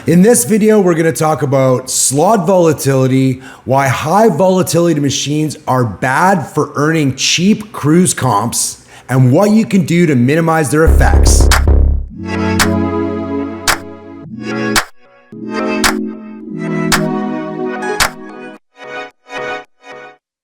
In this video, we're gonna talk about slot volatility, why high volatility machines are bad for earning cheap cruise comps, and what you can do to minimize their effects.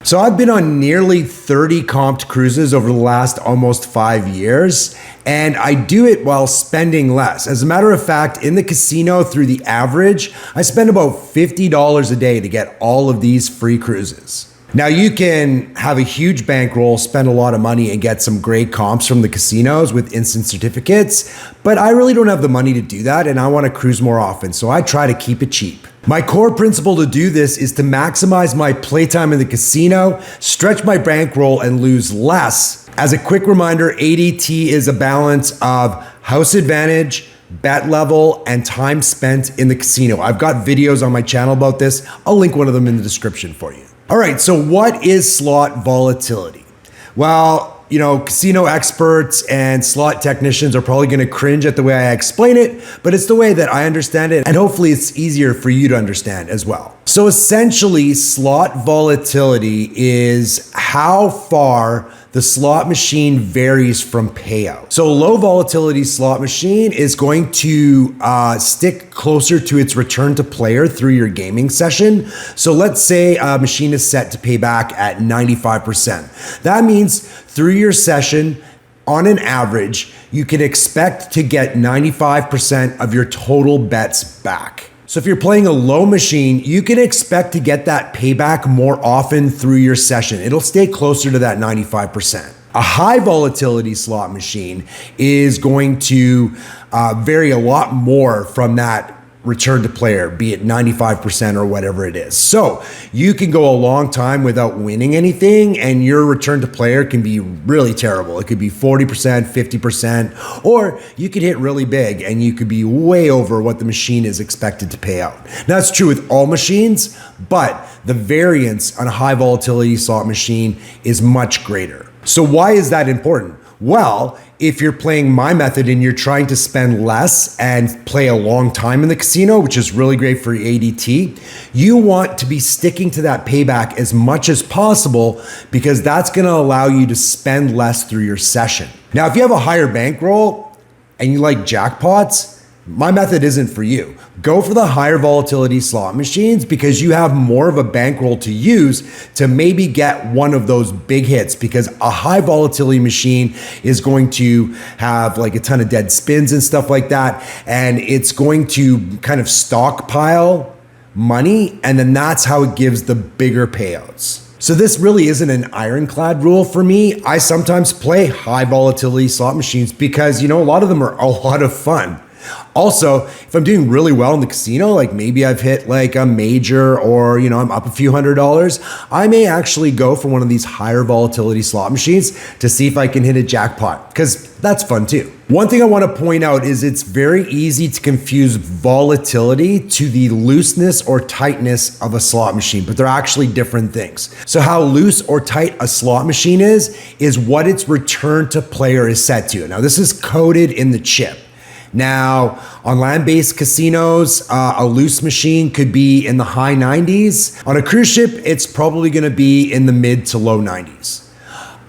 So I've been on nearly 30 comped cruises over the last almost 5 years, and I do it while spending less. As a matter of fact, in the casino through the average, I spend about $50 a day to get all of these free cruises. Now you can have a huge bankroll, spend a lot of money and get some great comps from the casinos with instant certificates, but I really don't have the money to do that and I want to cruise more often, so I try to keep it cheap. My core principle to do this is to maximize my playtime in the casino, stretch my bankroll and lose less. As a quick reminder, ADT is a balance of house advantage, bet level, and time spent in the casino. I've got videos on my channel about this. I'll link one of them in the description for you. All right, so what is slot volatility? Well, you know, casino experts and slot technicians are probably gonna cringe at the way I explain it, but it's the way that I understand it, and hopefully it's easier for you to understand as well. So essentially, slot volatility is how far the slot machine varies from payout. So a low volatility slot machine is going to stick closer to its return to player through your gaming session. So let's say a machine is set to pay back at 95%. That means through your session, on an average, you can expect to get 95% of your total bets back. So if you're playing a low machine, you can expect to get that payback more often through your session. It'll stay closer to that 95%. A high volatility slot machine is going to vary a lot more from that return to player, be it 95% or whatever it is. So you can go a long time without winning anything and your return to player can be really terrible. It could be 40%, 50%, or you could hit really big and you could be way over what the machine is expected to pay out. Now that's true with all machines, but the variance on a high volatility slot machine is much greater. So why is that important? Well, if you're playing my method and you're trying to spend less and play a long time in the casino, which is really great for ADT, you want to be sticking to that payback as much as possible because that's gonna allow you to spend less through your session. Now, if you have a higher bankroll and you like jackpots, my method isn't for you. Go for the higher volatility slot machines because you have more of a bankroll to use to maybe get one of those big hits, because a high volatility machine is going to have like a ton of dead spins and stuff like that, and it's going to kind of stockpile money, and then that's how it gives the bigger payouts. So this really isn't an ironclad rule for me. I sometimes play high volatility slot machines because, you know, a lot of them are a lot of fun. Also, if I'm doing really well in the casino, like maybe I've hit like a major or, you know, I'm up a few $100s, I may actually go for one of these higher volatility slot machines to see if I can hit a jackpot, because that's fun too. One thing I want to point out is it's very easy to confuse volatility to the looseness or tightness of a slot machine, but they're actually different things. So how loose or tight a slot machine is what its return to player is set to. Now this is coded in the chip. Now, on land-based casinos, a loose machine could be in the high 90s. On a cruise ship, it's probably gonna be in the mid to low 90s.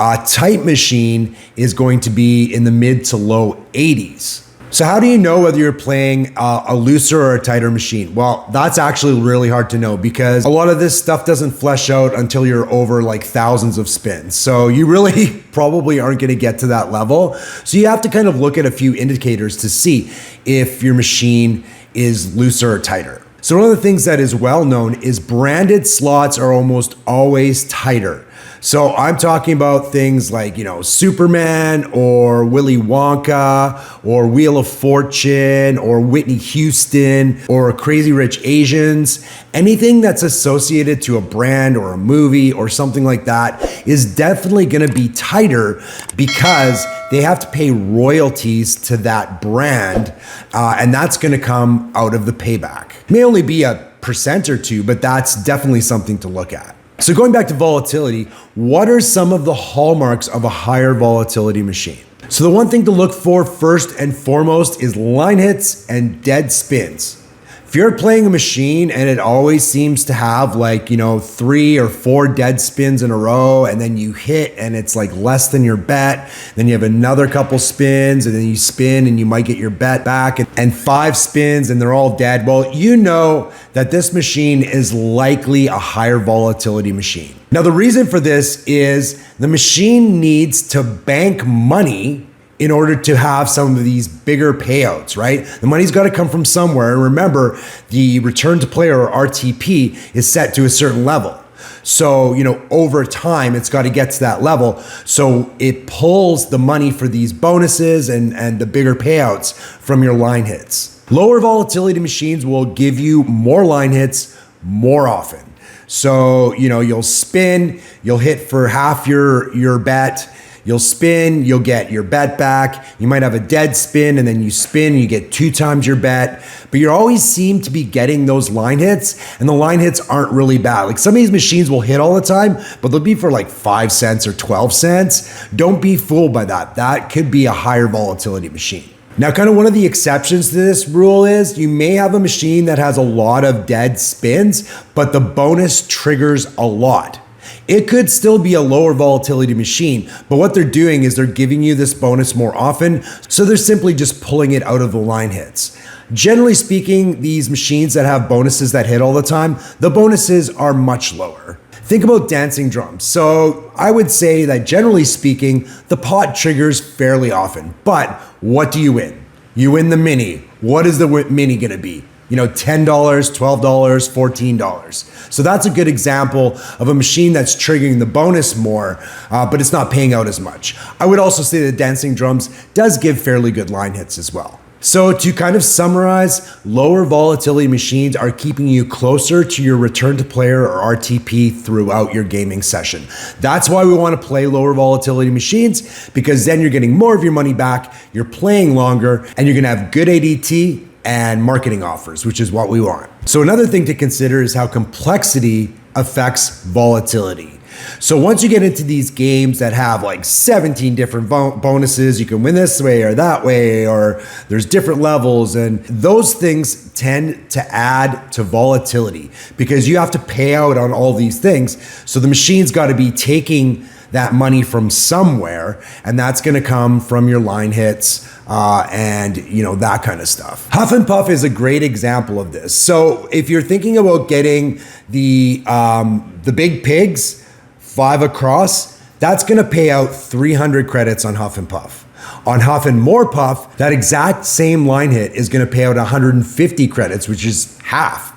A tight machine is going to be in the mid to low 80s. So how do you know whether you're playing a looser or a tighter machine? Well, that's actually really hard to know because a lot of this stuff doesn't flesh out until you're over like thousands of spins. So you really probably aren't gonna get to that level. So you have to kind of look at a few indicators to see if your machine is looser or tighter. So one of the things that is well known is branded slots are almost always tighter. So I'm talking about things like, you know, Superman or Willy Wonka or Wheel of Fortune or Whitney Houston or Crazy Rich Asians. Anything that's associated to a brand or a movie or something like that is definitely gonna be tighter because they have to pay royalties to that brand, and that's gonna come out of the payback. It may only be a % or two, but that's definitely something to look at. So going back to volatility, what are some of the hallmarks of a higher volatility machine? So the one thing to look for first and foremost is line hits and dead spins. If you're playing a machine and it always seems to have like, 3 or 4 dead spins in a row, and then you hit and it's like less than your bet, then you have another couple spins and then you spin and you might get your bet back, and 5 spins and they're all dead, well, you know that this machine is likely a higher volatility machine. Now, the reason for this is the machine needs to bank money in order to have some of these bigger payouts, right? The money's got to come from somewhere. And remember, the return to player, or RTP, is set to a certain level. So, over time, it's got to get to that level. So it pulls the money for these bonuses and the bigger payouts from your line hits. Lower volatility machines will give you more line hits more often. So, you'll spin, you'll hit for half your bet. You'll spin, you'll get your bet back. You might have a dead spin and then you spin and you get 2 times your bet. But you always seem to be getting those line hits, and the line hits aren't really bad. Like, some of these machines will hit all the time, but they'll be for like 5 cents or 12 cents. Don't be fooled by that. That could be a higher volatility machine. Now, kind of one of the exceptions to this rule is you may have a machine that has a lot of dead spins, but the bonus triggers a lot. It could still be a lower volatility machine, but what they're doing is they're giving you this bonus more often, so they're simply just pulling it out of the line hits. Generally speaking, these machines that have bonuses that hit all the time, the bonuses are much lower. Think about dancing drums. So I would say that generally speaking, the pot triggers fairly often, but what do you win? You win the mini. What is the mini gonna be? $10, $12, $14. So that's a good example of a machine that's triggering the bonus more, but it's not paying out as much. I would also say that dancing drums does give fairly good line hits as well. So to kind of summarize, lower volatility machines are keeping you closer to your return to player, or RTP, throughout your gaming session. That's why we want to play lower volatility machines, because then you're getting more of your money back, you're playing longer, and you're going to have good ADT and marketing offers, which is what we want. So another thing to consider is how complexity affects volatility. So once you get into these games that have like 17 different bonuses, you can win this way or that way, or there's different levels, and those things tend to add to volatility because you have to pay out on all these things. So the machine's got to be taking that money from somewhere, and that's going to come from your line hits and that kind of stuff. Huff and Puff is a great example of this. So if you're thinking about getting the big pigs, 5 across, that's going to pay out 300 credits on Huff and Puff. On Huff and More Puff, that exact same line hit is going to pay out 150 credits, which is half.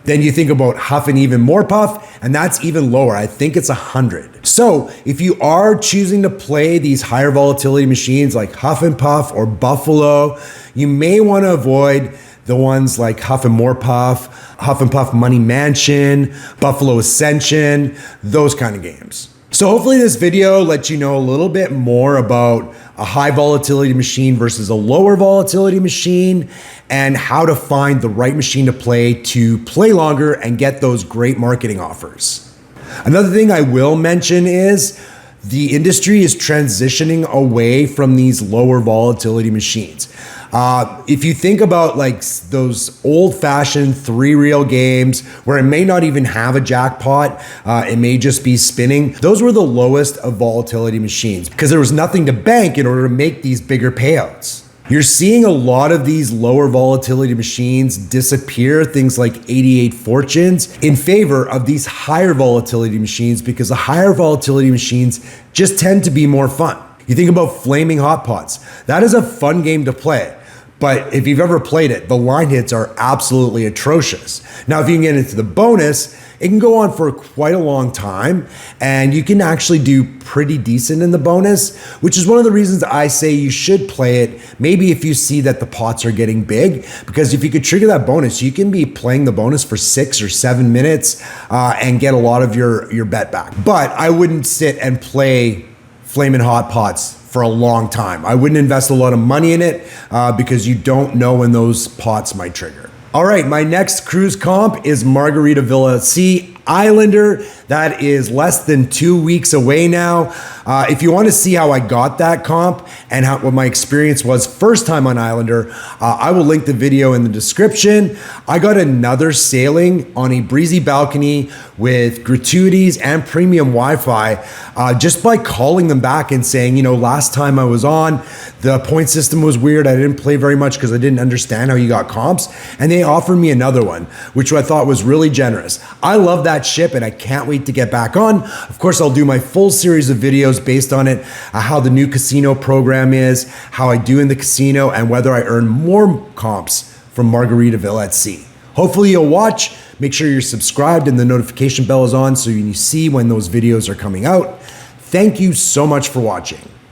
Then you think about Huff and Even More Puff, and that's even lower. I think it's 100. So if you are choosing to play these higher volatility machines like Huff and Puff or Buffalo, you may want to avoid the ones like Huff and More Puff, Huff and Puff Money Mansion, Buffalo Ascension, those kind of games. So hopefully this video lets you know a little bit more about a high volatility machine versus a lower volatility machine, and how to find the right machine to play longer and get those great marketing offers. Another thing I will mention is the industry is transitioning away from these lower volatility machines. If you think about like those old-fashioned 3-reel games where it may not even have a jackpot, it may just be spinning, those were the lowest of volatility machines because there was nothing to bank in order to make these bigger payouts. You're seeing a lot of these lower volatility machines disappear, things like 88 Fortunes, in favor of these higher volatility machines because the higher volatility machines just tend to be more fun. You think about Flaming Hot Pots. That is a fun game to play. But if you've ever played it, the line hits are absolutely atrocious. Now, if you can get into the bonus, it can go on for quite a long time, and you can actually do pretty decent in the bonus, which is one of the reasons I say you should play it, maybe if you see that the pots are getting big, because if you could trigger that bonus, you can be playing the bonus for 6 or 7 minutes and get a lot of your bet back. But I wouldn't sit and play Flamin' Hot Pots for a long time. I wouldn't invest a lot of money in it because you don't know when those pots might trigger. All right, my next cruise comp is Margaritaville Sea Islander. That is less than 2 weeks away now. If you want to see how I got that comp and what my experience was first time on Islander, I will link the video in the description. I got another sailing on a breezy balcony with gratuities and premium Wi-Fi just by calling them back and saying, last time I was on, the point system was weird. I didn't play very much because I didn't understand how you got comps. And they offered me another one, which I thought was really generous. I love that ship and I can't wait to get back on. Of course, I'll do my full series of videos based on it, how the new casino program is, how I do in the casino, and whether I earn more comps from Margaritaville at sea. Hopefully you'll watch. Make sure you're subscribed and the notification bell is on so you see when those videos are coming out. Thank you so much for watching.